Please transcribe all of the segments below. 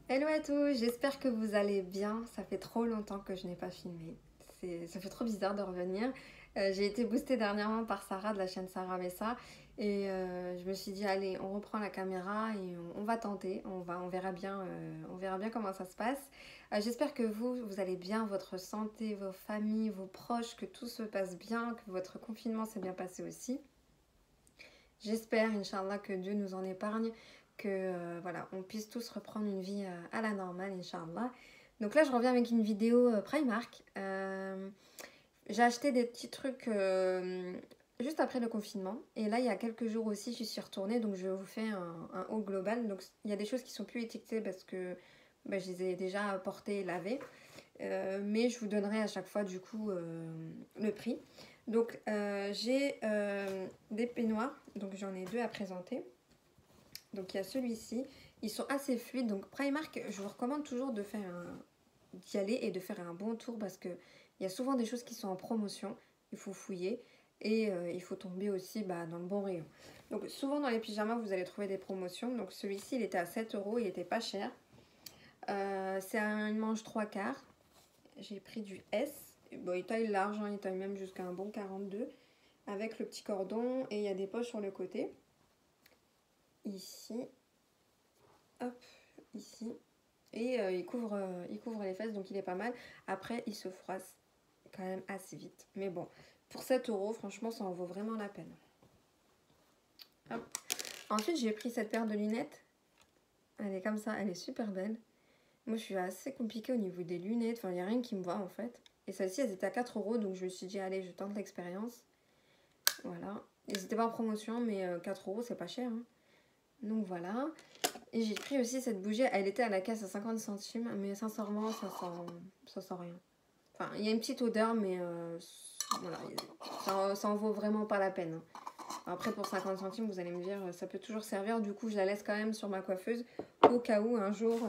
Hello à tous, j'espère que vous allez bien. Ça fait trop longtemps que je n'ai pas filmé. Ça fait trop bizarre de revenir. J'ai été boostée dernièrement par Sarah de la chaîne Sarah Messa et je me suis dit allez, on reprend la caméra et on va tenter. On verra bien comment ça se passe. J'espère que vous allez bien, votre santé, vos familles, vos proches, que tout se passe bien, que votre confinement s'est bien passé aussi. J'espère, Inch'Allah, que Dieu nous en épargne, que voilà, on puisse tous reprendre une vie à la normale, Inch'Allah. Donc là, je reviens avec une vidéo Primark. J'ai acheté des petits trucs juste après le confinement. Et là, il y a quelques jours aussi, je suis retournée. Donc, je vous fais un haul global. Donc, il y a des choses qui sont plus étiquetées parce que bah, je les ai déjà portées et lavées. Mais je vous donnerai à chaque fois, du coup, le prix. Donc, j'ai des peignoirs. Donc, j'en ai deux à présenter. Donc, il y a celui-ci. Ils sont assez fluides. Donc, Primark, je vous recommande toujours d'y aller et de faire un bon tour parce que il y a souvent des choses qui sont en promotion. Il faut fouiller et il faut tomber aussi dans le bon rayon. Donc, souvent dans les pyjamas, vous allez trouver des promotions. Donc, celui-ci, il était à 7 euros. Il était pas cher. C'est une manche 3 quarts. J'ai pris du S. Bon, il taille large, hein, il taille même jusqu'à un bon 42 avec le petit cordon et il y a des poches sur le côté. Ici, hop, ici. Et il couvre les fesses, donc il est pas mal. Après, il se froisse quand même assez vite. Mais bon, pour 7 euros, franchement, ça en vaut vraiment la peine. Hop. Ensuite, j'ai pris cette paire de lunettes. Elle est comme ça, elle est super belle. Moi, je suis assez compliquée au niveau des lunettes. Enfin, il n'y a rien qui me va en fait. Et celles-ci, elles étaient à 4 euros, donc je me suis dit, allez, je tente l'expérience. Voilà. Ils n'étaient pas en promotion, mais 4 euros, c'est pas cher. Hein. Donc voilà. Et j'ai pris aussi cette bougie. Elle était à la caisse à 50 centimes, mais sincèrement, ça sent rien. Enfin, il y a une petite odeur, mais voilà, ça en vaut vraiment pas la peine. Après, pour 50 centimes, vous allez me dire, ça peut toujours servir. Du coup, je la laisse quand même sur ma coiffeuse au cas où un jour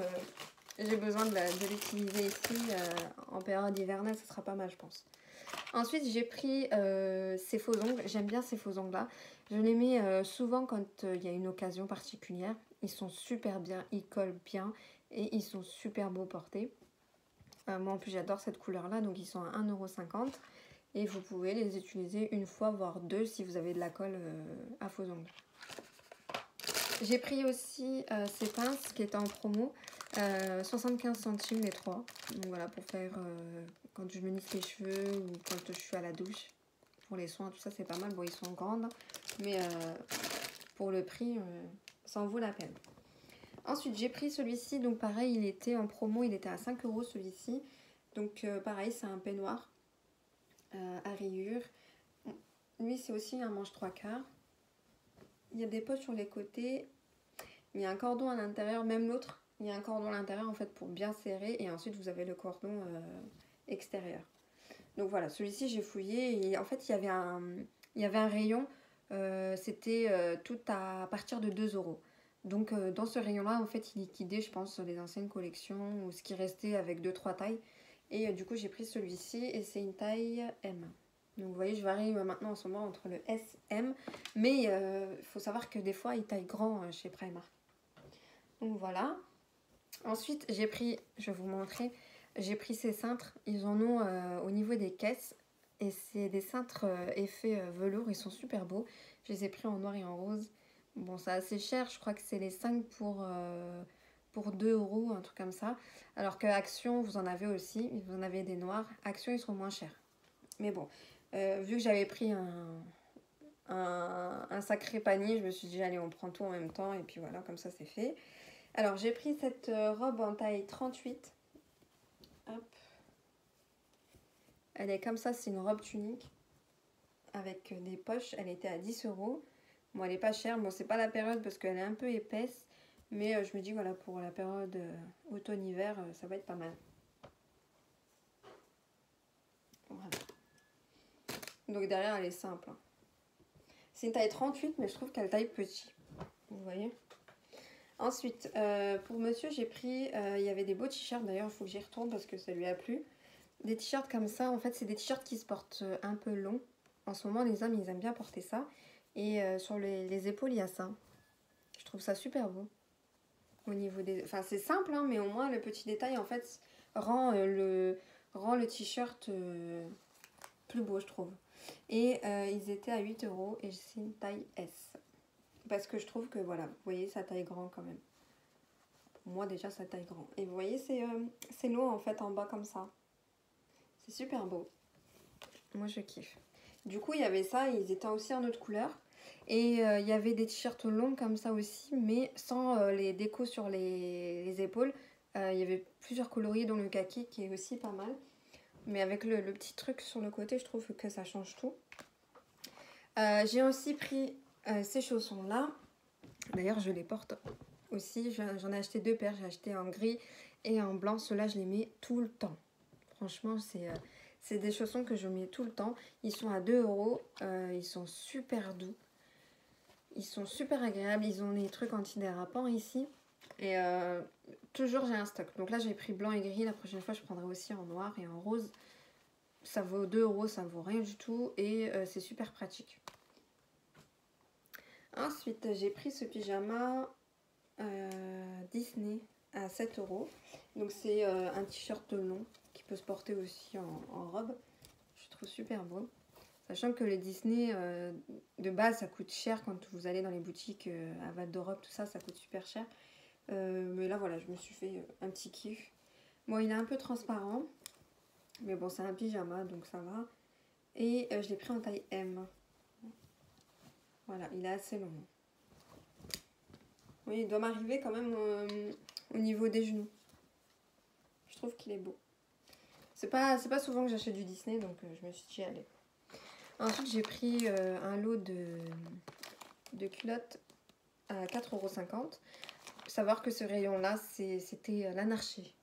j'ai besoin de l'utiliser ici en période hivernale. Ça sera pas mal, je pense. Ensuite, j'ai pris ces faux ongles. J'aime bien ces faux ongles-là. Je les mets souvent quand il y a une occasion particulière. Ils sont super bien, ils collent bien et ils sont super beaux portés. Moi, en plus, j'adore cette couleur-là, donc ils sont à 1,50 € et vous pouvez les utiliser une fois, voire deux, si vous avez de la colle à faux ongles. J'ai pris aussi ces pinces qui étaient en promo, 75 centimes les trois. Donc voilà, pour faire quand je me lisse les cheveux ou quand je suis à la douche. Pour les soins, tout ça, c'est pas mal. Bon, ils sont grandes, mais pour le prix, ça en vaut la peine. Ensuite, j'ai pris celui-ci. Donc pareil, il était en promo, il était à 5 € celui-ci. Donc pareil, c'est un peignoir à rayures. Lui, c'est aussi un manche 3 quarts. Il y a des poches sur les côtés. Il y a un cordon à l'intérieur, même l'autre. Il y a un cordon à l'intérieur en fait pour bien serrer. Et ensuite, vous avez le cordon extérieur. Donc voilà, celui-ci, j'ai fouillé. Et en fait, il y avait un rayon. C'était tout à partir de 2 €. Donc dans ce rayon-là, en fait, il liquidait, je pense, les anciennes collections ou ce qui restait avec 2-3 tailles. Et du coup, j'ai pris celui-ci et c'est une taille M. Donc vous voyez, je varie maintenant en ce moment entre le S et M. Mais il faut savoir que des fois, il taille grand chez Primark. Donc voilà. Ensuite, j'ai pris, je vais vous montrer, j'ai pris ces cintres. Ils en ont au niveau des caisses. Et c'est des cintres effet velours. Ils sont super beaux. Je les ai pris en noir et en rose. Bon, c'est assez cher. Je crois que c'est les 5 pour 2 €, un truc comme ça. Alors que Action, vous en avez aussi. Vous en avez des noirs. Action, ils sont moins chers. Mais bon, vu que j'avais pris un sacré panier, je me suis dit, allez, on prend tout en même temps. Et puis voilà, comme ça, c'est fait. Alors, j'ai pris cette robe en taille 38. Hop. Elle est comme ça, c'est une robe tunique avec des poches. Elle était à 10 €. Bon, elle est pas chère. Bon, c'est pas la période parce qu'elle est un peu épaisse. Mais je me dis, voilà, pour la période automne-hiver, ça va être pas mal. Voilà. Donc derrière, elle est simple. Hein. C'est une taille 38, mais je trouve qu'elle taille petit. Vous voyez ? Ensuite, pour monsieur, j'ai pris... il y avait des beaux t-shirts. D'ailleurs, il faut que j'y retourne parce que ça lui a plu. Des t-shirts comme ça, en fait, c'est des t-shirts qui se portent un peu longs. En ce moment, les hommes, ils aiment bien porter ça. Et sur les épaules, il y a ça. Je trouve ça super beau. au niveau des... Enfin, c'est simple, hein, mais au moins le petit détail, en fait, rend le t-shirt plus beau, je trouve. Et ils étaient à 8 € et c'est une taille S. Parce que je trouve que, voilà, vous voyez, ça taille grand quand même. Pour moi, déjà, ça taille grand. Et vous voyez, c'est long, en fait, en bas, comme ça. C'est super beau. Moi, je kiffe. Du coup, il y avait ça, ils étaient aussi en autre couleur. Et il y avait des t-shirts longs comme ça aussi, mais sans les décos sur les épaules. Il y avait plusieurs coloris, dont le kaki, qui est aussi pas mal. Mais avec le petit truc sur le côté, je trouve que ça change tout. J'ai aussi pris ces chaussons-là. D'ailleurs, je les porte aussi. J'en ai acheté 2 paires. J'ai acheté en gris et en blanc. Ceux-là, je les mets tout le temps. Franchement, c'est des chaussons que je mets tout le temps. Ils sont à 2 €. Ils sont super doux. Ils sont super agréables. Ils ont des trucs antidérapants ici. Et toujours, j'ai un stock. Donc là, j'ai pris blanc et gris. La prochaine fois, je prendrai aussi en noir et en rose. Ça vaut 2 €. Ça vaut rien du tout. Et c'est super pratique. Ensuite, j'ai pris ce pyjama Disney à 7 €. Donc c'est un t-shirt long qui peut se porter aussi en robe. Je trouve super beau. Sachant que les Disney, de base, ça coûte cher quand vous allez dans les boutiques à Val d'Europe, tout ça, ça coûte super cher. Mais là, voilà, je me suis fait un petit kiff. Bon, il est un peu transparent. Mais bon, c'est un pyjama, donc ça va. Et je l'ai pris en taille M. Voilà, il est assez long. Oui, il doit m'arriver quand même au niveau des genoux. Je trouve qu'il est beau. C'est pas souvent que j'achète du Disney, donc je me suis dit, allez. Ensuite, j'ai pris un lot de culottes à 4,50 €. Savoir que ce rayon-là, c'était l'anarchie.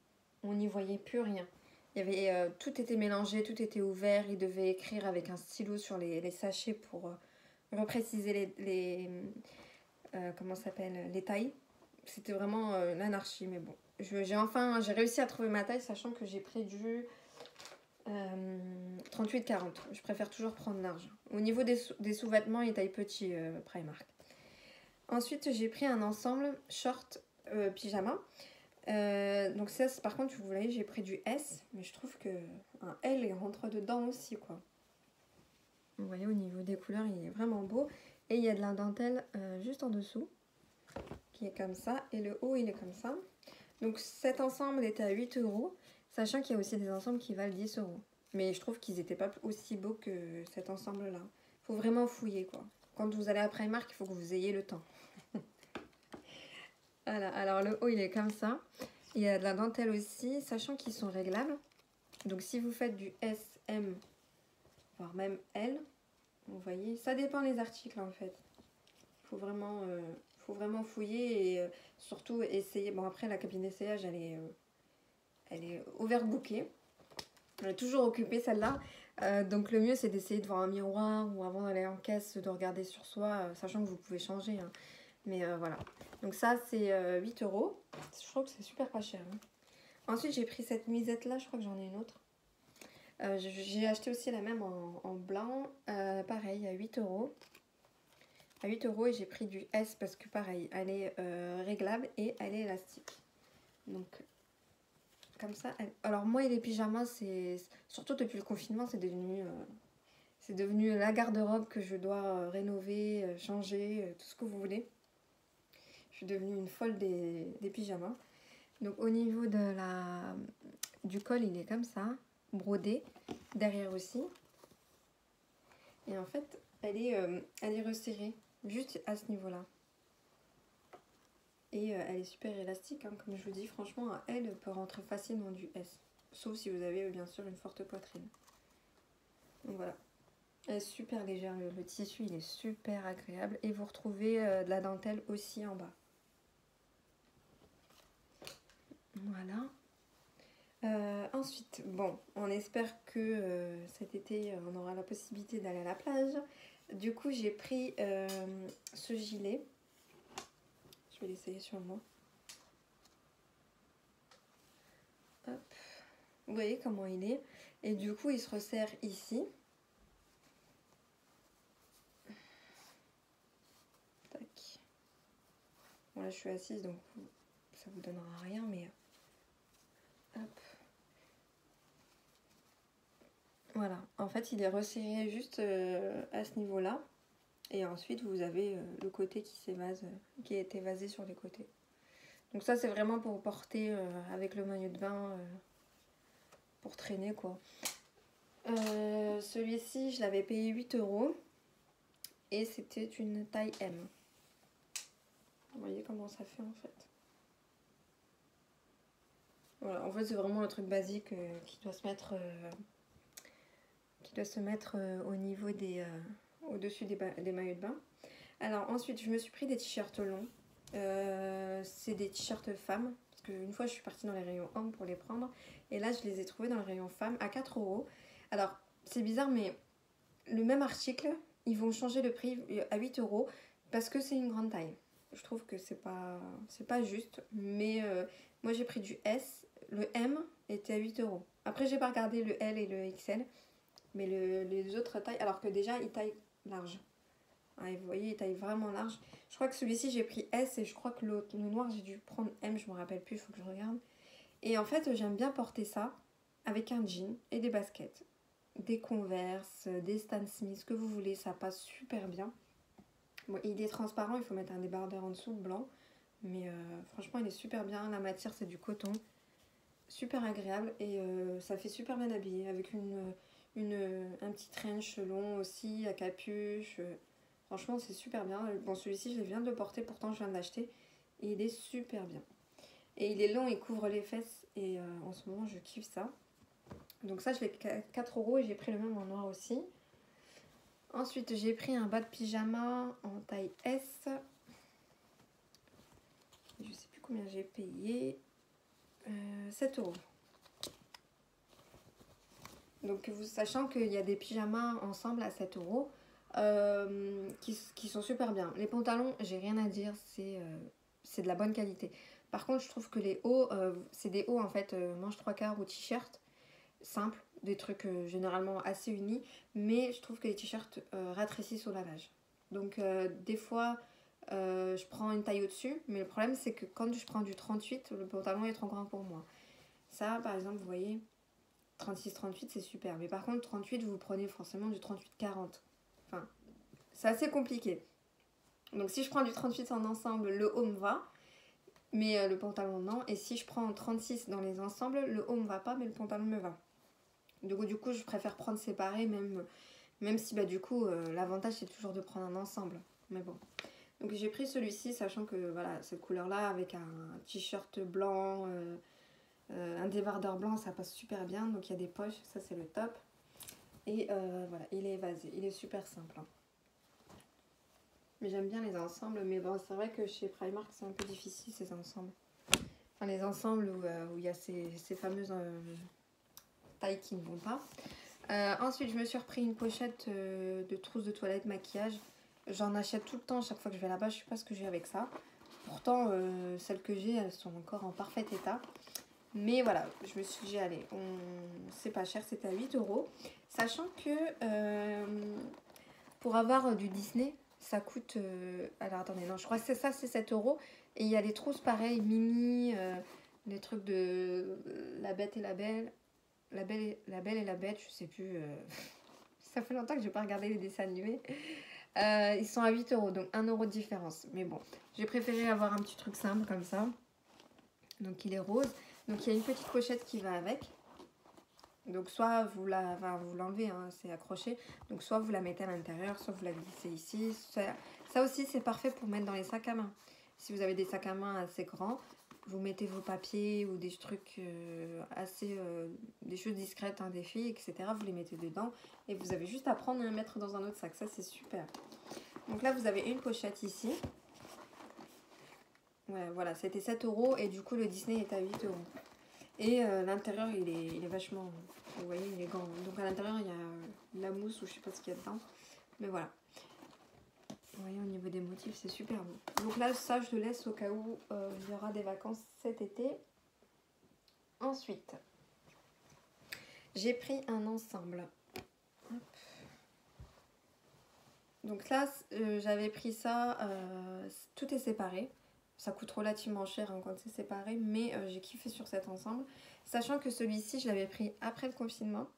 On n'y voyait plus rien. Il y avait, tout était mélangé, tout était ouvert. Il devait écrire avec un stylo sur les sachets pour repréciser comment ça s'appelle, les tailles. C'était vraiment l'anarchie, mais bon. J'ai réussi à trouver ma taille, sachant que j'ai pris du 38-40. Je préfère toujours prendre large. Au niveau des sous-vêtements, il taille petit Primark. Ensuite, j'ai pris un ensemble short pyjama. Donc ça, par contre, vous voyez, j'ai pris du S, mais je trouve que un L il rentre dedans aussi, quoi. Vous voyez, au niveau des couleurs, il est vraiment beau. Et il y a de la dentelle juste en dessous, qui est comme ça. Et le haut, il est comme ça. Donc cet ensemble était à 8 €, sachant qu'il y a aussi des ensembles qui valent 10 €. Mais je trouve qu'ils n'étaient pas aussi beaux que cet ensemble-là. Il faut vraiment fouiller, quoi. Quand vous allez à Primark, il faut que vous ayez le temps. Voilà, alors le haut, il est comme ça. Il y a de la dentelle aussi, sachant qu'ils sont réglables. Donc si vous faites du S, M, voire même L, vous voyez, ça dépend des articles en fait. Faut vraiment fouiller et surtout essayer. Bon, après, la cabine d'essayage, elle est overbookée. Elle est toujours occupée, celle-là. Donc le mieux, c'est d'essayer devant un miroir ou avant d'aller en caisse, de regarder sur soi, sachant que vous pouvez changer, hein. Mais voilà. Donc ça, c'est 8 €. Je trouve que c'est super pas cher, hein. Ensuite, j'ai pris cette nuisette-là. Je crois que j'en ai une autre. J'ai acheté aussi la même en blanc. Pareil, à 8 €. À 8 € et j'ai pris du S parce que pareil, elle est réglable et elle est élastique. Donc, comme ça. Alors moi et les pyjamas, c'est surtout depuis le confinement, c'est devenu la garde-robe que je dois rénover, changer, tout ce que vous voulez. Je suis devenue une folle des pyjamas. Donc au niveau du col, il est comme ça, brodé, derrière aussi. Et en fait, elle est resserrée, juste à ce niveau-là. Et elle est super élastique, hein, comme je vous dis, franchement, elle peut rentrer facilement du S. Sauf si vous avez bien sûr une forte poitrine. Donc voilà. Elle est super légère, le tissu il est super agréable. Et vous retrouvez de la dentelle aussi en bas. Voilà. Ensuite, bon, on espère que cet été, on aura la possibilité d'aller à la plage. Du coup, j'ai pris ce gilet. Je vais l'essayer sur moi. Hop. Vous voyez comment il est. Et du coup, il se resserre ici. Tac. Bon, là, je suis assise, donc ça vous donnera rien, mais hop. Voilà, en fait il est resserré juste à ce niveau-là. Et ensuite vous avez le côté qui s'évase, qui a été évasé sur les côtés. Donc ça c'est vraiment pour porter avec le maillot de bain, pour traîner quoi. Celui-ci je l'avais payé 8 € et c'était une taille M. Vous voyez comment ça fait en fait. Voilà, en fait c'est vraiment le truc basique qui doit se mettre, au niveau des... au-dessus des maillots de bain. Alors ensuite je me suis pris des t-shirts longs. C'est des t-shirts femmes. Parce qu'une fois je suis partie dans les rayons hommes pour les prendre. Et là je les ai trouvés dans le rayon femmes à 4 €. Alors c'est bizarre mais le même article, ils vont changer le prix à 8 € parce que c'est une grande taille. Je trouve que c'est pas juste. Mais moi j'ai pris du S. Le M était à 8 €. Après j'ai pas regardé le L et le XL. Mais les autres tailles, alors que déjà il taille large. Ah, vous voyez, il taille vraiment large. Je crois que celui-ci j'ai pris S et je crois que le noir j'ai dû prendre M, je me rappelle plus, il faut que je regarde. Et en fait j'aime bien porter ça avec un jean et des baskets. Des Converse, des Stan Smith, ce que vous voulez, ça passe super bien. Bon, il est transparent, il faut mettre un débardeur en dessous, blanc. Mais franchement il est super bien, la matière c'est du coton. Super agréable et ça fait super bien habillé avec un petit trench long aussi à capuche. Franchement c'est super bien. Bon celui-ci je viens de le porter, pourtant je viens de l'acheter et il est super bien. Et il est long, il couvre les fesses et en ce moment je kiffe ça. Donc ça je l'ai 4 € et j'ai pris le même en noir aussi. Ensuite j'ai pris un bas de pyjama en taille S. Je sais plus combien j'ai payé. 7 €. Donc sachant qu'il y a des pyjamas ensemble à 7 € qui sont super bien. Les pantalons, j'ai rien à dire, c'est de la bonne qualité. Par contre, je trouve que les hauts, c'est des hauts en fait, manches 3/4 ou t-shirt, simples, des trucs généralement assez unis, mais je trouve que les t-shirts rétrécissent au lavage. Donc des fois, je prends une taille au-dessus, mais le problème c'est que quand je prends du 38, le pantalon est trop grand pour moi. Ça, par exemple, vous voyez, 36-38 c'est super, mais par contre 38 vous prenez forcément du 38-40. Enfin, c'est assez compliqué. Donc si je prends du 38 en ensemble, le haut me va, mais le pantalon non. Et si je prends 36 dans les ensembles, le haut me va pas, mais le pantalon me va. Du coup je préfère prendre séparé, même si bah, du coup l'avantage c'est toujours de prendre un ensemble. Mais bon. Donc j'ai pris celui-ci, sachant que voilà, cette couleur là avec un t-shirt blanc, un débardeur blanc, ça passe super bien. Donc il y a des poches, ça c'est le top. Et voilà, il est évasé, il est super simple. Hein. Mais j'aime bien les ensembles, mais bon, c'est vrai que chez Primark c'est un peu difficile ces ensembles. Enfin, les ensembles où il y a ces fameuses tailles qui ne vont pas. Ensuite, je me suis repris une pochette de trousses de toilette maquillage. J'en achète tout le temps, chaque fois que je vais là-bas, je sais pas ce que j'ai avec ça. Pourtant, celles que j'ai, elles sont encore en parfait état. Mais voilà, je me suis dit, allez, c'est pas cher, c'était à 8 €. Sachant que pour avoir du Disney, ça coûte... alors attendez, non, je crois que c'est ça, c'est 7 €. Et il y a des trousses pareilles, Mimi, les trucs de La Bête et la Belle. La Belle et la Bête, je sais plus. Ça fait longtemps que j'ai pas regardé les dessins animés. Ils sont à 8 €, donc 1 € de différence. Mais bon, j'ai préféré avoir un petit truc simple comme ça. Donc il est rose. Donc il y a une petite pochette qui va avec. Donc soit vous l'enlevez, hein, c'est accroché. Donc soit vous la mettez à l'intérieur, soit vous la glissez ici. Ça aussi c'est parfait pour mettre dans les sacs à main. Si vous avez des sacs à main assez grands, vous mettez vos papiers ou des trucs des choses discrètes, hein, des filles, etc. Vous les mettez dedans et vous avez juste à prendre et à mettre dans un autre sac. Ça c'est super. Donc là vous avez une pochette ici. Ouais, voilà, c'était 7 € et du coup le Disney est à 8 €. Et l'intérieur il est vachement, vous voyez, il est grand. Donc à l'intérieur il y a la mousse ou je sais pas ce qu'il y a dedans. Mais voilà. Vous voyez au niveau des motifs c'est super beau. Donc là ça je le laisse au cas où il y aura des vacances cet été. Ensuite, j'ai pris un ensemble. Hop. Donc là j'avais pris ça, tout est séparé. ça coûte relativement cher hein, quand c'est séparé, mais j'ai kiffé sur cet ensemble. Sachant que celui-ci, je l'avais pris après le confinement.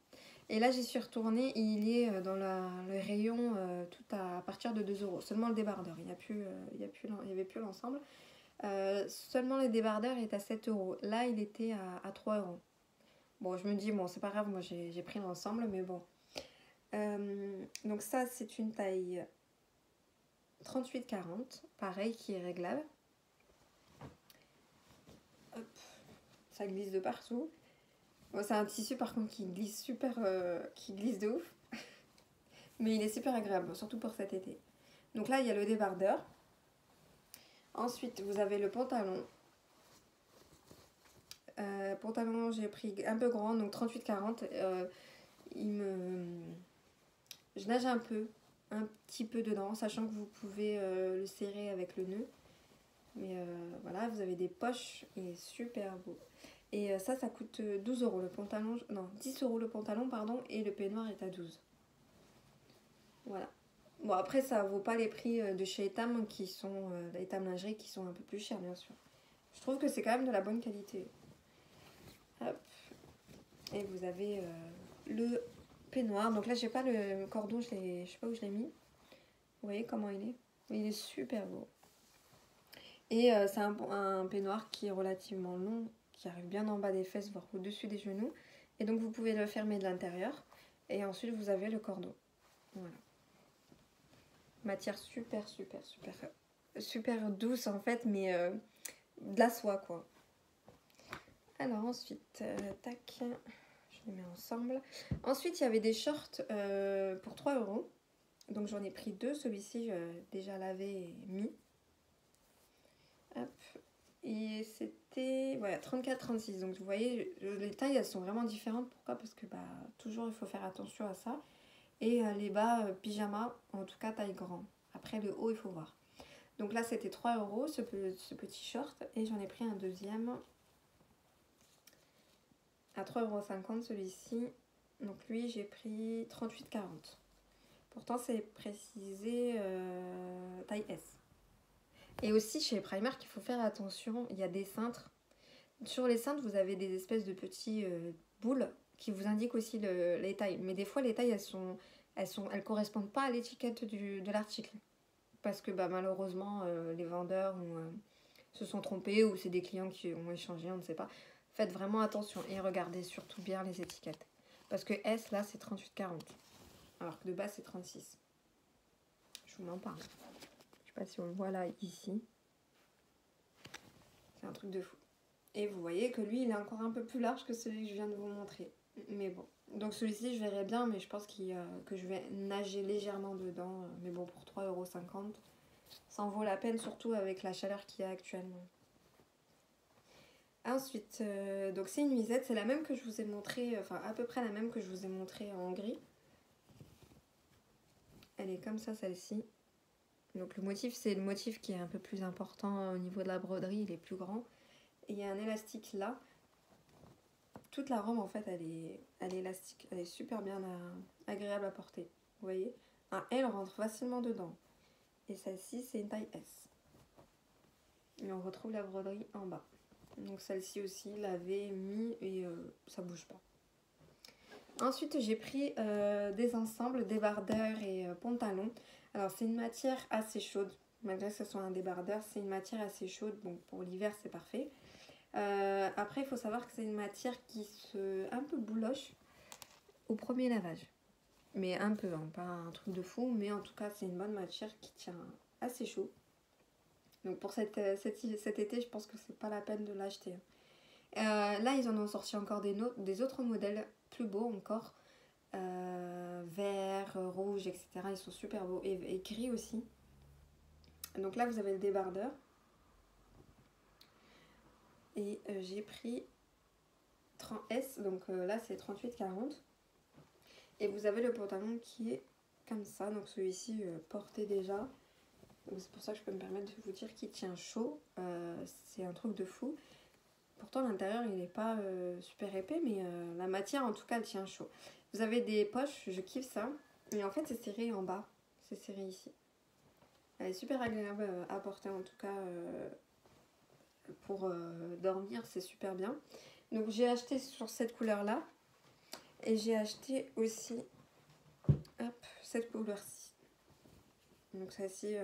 Et là, j'y suis retournée, il est dans le rayon tout à partir de 2 euros. Seulement le débardeur, il n'y avait plus l'ensemble. Seulement le débardeur est à 7 euros. Là, il était à 3 euros. Bon, je me dis, bon, c'est pas grave, moi j'ai pris l'ensemble, mais bon. Donc ça, c'est une taille 38-40, pareil, qui est réglable. Hop, ça glisse de partout. Bon, c'est un tissu par contre qui glisse qui glisse de ouf. Mais il est super agréable, surtout pour cet été. Donc là, il y a le débardeur. Ensuite, vous avez le pantalon. Pantalon, j'ai pris un peu grand, donc 38-40. Je nage un petit peu dedans, sachant que vous pouvez le serrer avec le nœud. Mais voilà, vous avez des poches, il est super beau. Et ça coûte 12 euros le pantalon, non, 10 euros le pantalon, pardon, et le peignoir est à 12. Voilà. Bon, après, ça vaut pas les prix de chez Etam, qui sont, Etam lingerie, qui sont un peu plus chers, bien sûr. Je trouve que c'est quand même de la bonne qualité. Hop. Et vous avez le peignoir. Donc là, j'ai pas le cordon, je sais pas où je l'ai mis. Vous voyez comment il est? Il est super beau. Et c'est un peignoir qui est relativement long, qui arrive bien en bas des fesses, voire au-dessus des genoux. Et donc vous pouvez le fermer de l'intérieur. Et ensuite vous avez le cordon. Voilà. Matière super douce en fait, mais de la soie quoi. Alors ensuite, tac, je les mets ensemble. Ensuite il y avait des shorts pour 3 euros. Donc j'en ai pris deux, celui-ci déjà lavé et mis. Hop. Et c'était voilà, 34-36. Donc vous voyez, les tailles elles sont vraiment différentes. Pourquoi? Parce que toujours il faut faire attention à ça. Et les bas pyjama, en tout cas taille grand. Après le haut il faut voir. Donc là c'était 3 euros ce petit short. Et j'en ai pris un deuxième à 3,50 € celui-ci. Donc lui j'ai pris 38-40. Pourtant c'est précisé taille S. Et aussi chez Primark, il faut faire attention, il y a des cintres. Sur les cintres, vous avez des espèces de petits boules qui vous indiquent aussi les tailles. Mais des fois, les tailles, elles correspondent pas à l'étiquette de l'article. Parce que malheureusement, les vendeurs se sont trompés ou c'est des clients qui ont échangé, on ne sait pas. Faites vraiment attention et regardez surtout bien les étiquettes. Parce que S, là, c'est 38-40. Alors que de base, c'est 36. Je vous m'en parle. Je sais pas si on le voit là, ici. C'est un truc de fou. Et vous voyez que lui, il est encore un peu plus large que celui que je viens de vous montrer. Mais bon. Donc celui-ci, je verrai bien, mais je pense que je vais nager légèrement dedans. Mais bon, pour 3,50 €, ça en vaut la peine, surtout avec la chaleur qu'il y a actuellement. Ensuite, donc c'est une nuisette. C'est la même que je vous ai montré, enfin à peu près la même que je vous ai montré en gris. Elle est comme ça, celle-ci. Donc le motif, c'est le motif qui est un peu plus important au niveau de la broderie, il est plus grand. Et il y a un élastique là. Toute la robe en fait, elle est élastique. Elle est super bien agréable à porter. Vous voyez? Un L rentre facilement dedans. Et celle-ci, c'est une taille S. Et on retrouve la broderie en bas. Donc celle-ci aussi, lavée, mis et ça bouge pas. Ensuite, j'ai pris des ensembles, débardeurs et pantalons. Alors, c'est une matière assez chaude. Malgré que ce soit un débardeur, c'est une matière assez chaude. Donc, pour l'hiver, c'est parfait. Après, il faut savoir que c'est une matière qui un peu bouloche au premier lavage. Mais un peu, hein, pas un truc de fou. Mais en tout cas, c'est une bonne matière qui tient assez chaud. Donc, pour cet été, je pense que c'est pas la peine de l'acheter. Là, ils en ont sorti encore des autres modèles plus beaux encore. Vert, rouge, etc. Ils sont super beaux. Et gris aussi. Donc là, vous avez le débardeur. Et j'ai pris 30S. Donc là, c'est 38-40. Et vous avez le pantalon qui est comme ça. Donc celui-ci, porté déjà. C'est pour ça que je peux me permettre de vous dire qu'il tient chaud. C'est un truc de fou. Pourtant, l'intérieur, il n'est pas super épais, mais la matière, en tout cas, elle tient chaud. Vous avez des poches, je kiffe ça. Et en fait, c'est serré en bas. C'est serré ici. Elle est super agréable à porter, en tout cas. pour dormir, c'est super bien. Donc j'ai acheté sur cette couleur-là. Et j'ai acheté aussi cette couleur-ci. Donc celle-ci,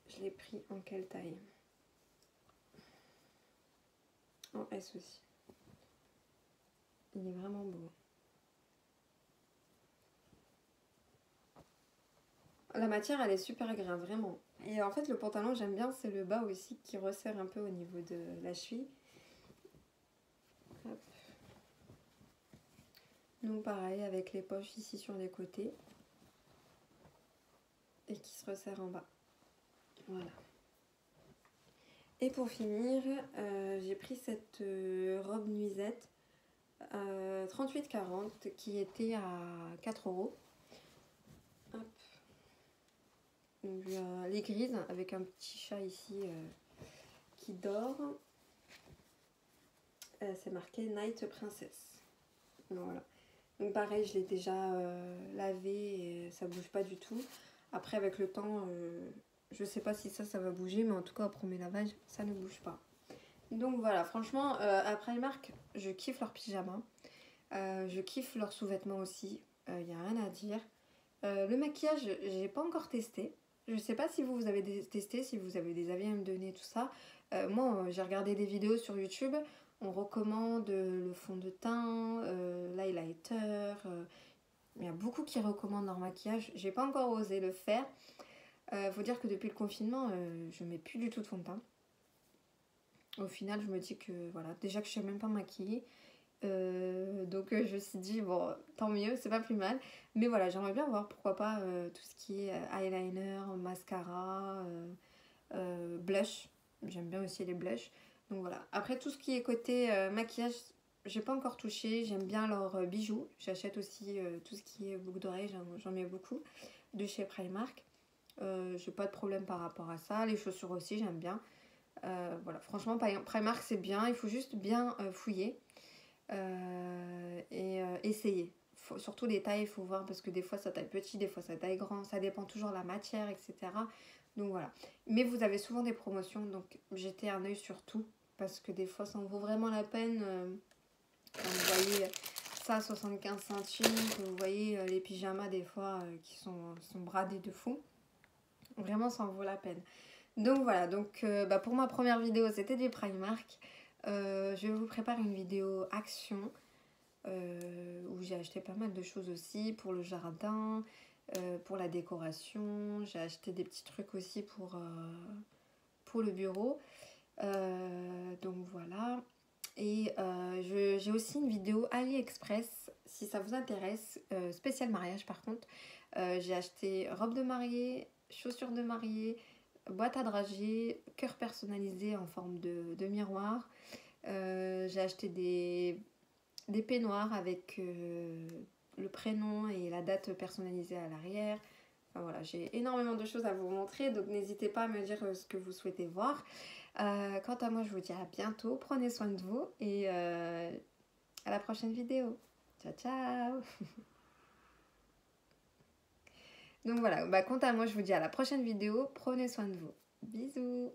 je l'ai pris en quelle taille? En S aussi. Il est vraiment beau. La matière, elle est super agréable, vraiment. Et en fait, le pantalon, j'aime bien, c'est le bas aussi qui resserre un peu au niveau de la cheville. Hop. Donc pareil, avec les poches ici sur les côtés. Et qui se resserre en bas. Voilà. Et pour finir, j'ai pris cette robe nuisette 38,40 qui était à 4 €. Hop. Donc, elle est grise avec un petit chat ici qui dort. C'est marqué Night Princess. Voilà. Donc pareil, je l'ai déjà lavé et ça bouge pas du tout. Après avec le temps, je sais pas si ça va bouger, mais en tout cas au premier lavage, ça ne bouge pas. Donc voilà, franchement, à Primark, je kiffe leurs pyjamas. Je kiffe leurs sous-vêtements aussi. Il n'y a rien à dire. Le maquillage, j'ai pas encore testé. Je sais pas si vous avez testé, si vous avez des avis à me donner, tout ça. Moi, j'ai regardé des vidéos sur YouTube. On recommande le fond de teint, l'highlighter. Il y a beaucoup qui recommandent leur maquillage. J'ai pas encore osé le faire. Faut dire que depuis le confinement, je mets plus du tout de fond de teint. Au final, je me dis que voilà, déjà que je sais même pas maquiller. Donc je me suis dit, bon, tant mieux, c'est pas plus mal. Mais voilà, j'aimerais bien voir, pourquoi pas, tout ce qui est eyeliner, mascara, blush. J'aime bien aussi les blushs. Donc voilà. Après, tout ce qui est côté maquillage, j'ai pas encore touché. J'aime bien leurs bijoux. J'achète aussi tout ce qui est boucle d'oreille, j'en mets beaucoup, de chez Primark. J'ai pas de problème par rapport à ça. Les chaussures aussi, j'aime bien. Voilà, franchement, Primark, c'est bien. Il faut juste bien fouiller. Et essayer. Surtout les tailles, il faut voir parce que des fois ça taille petit, des fois ça taille grand, ça dépend toujours de la matière, etc. Donc voilà. Mais vous avez souvent des promotions, donc jetez un œil sur tout parce que des fois ça en vaut vraiment la peine. Quand vous voyez ça à 75 centimes, que vous voyez les pyjamas des fois qui sont bradés de fou. Vraiment ça en vaut la peine. Donc voilà, donc pour ma première vidéo c'était du Primark. Je vous prépare une vidéo action où j'ai acheté pas mal de choses aussi pour le jardin, pour la décoration. J'ai acheté des petits trucs aussi pour le bureau. Donc voilà. Et j'ai aussi une vidéo AliExpress si ça vous intéresse, spécial mariage par contre. J'ai acheté robe de mariée, chaussures de mariée, boîte à dragées, cœur personnalisé en forme de miroir. J'ai acheté des peignoirs avec le prénom et la date personnalisée à l'arrière. Enfin, voilà, j'ai énormément de choses à vous montrer, donc n'hésitez pas à me dire ce que vous souhaitez voir. Quant à moi, je vous dis à bientôt, prenez soin de vous et à la prochaine vidéo. Ciao, ciao. Donc voilà, quant à moi, je vous dis à la prochaine vidéo, prenez soin de vous. Bisous.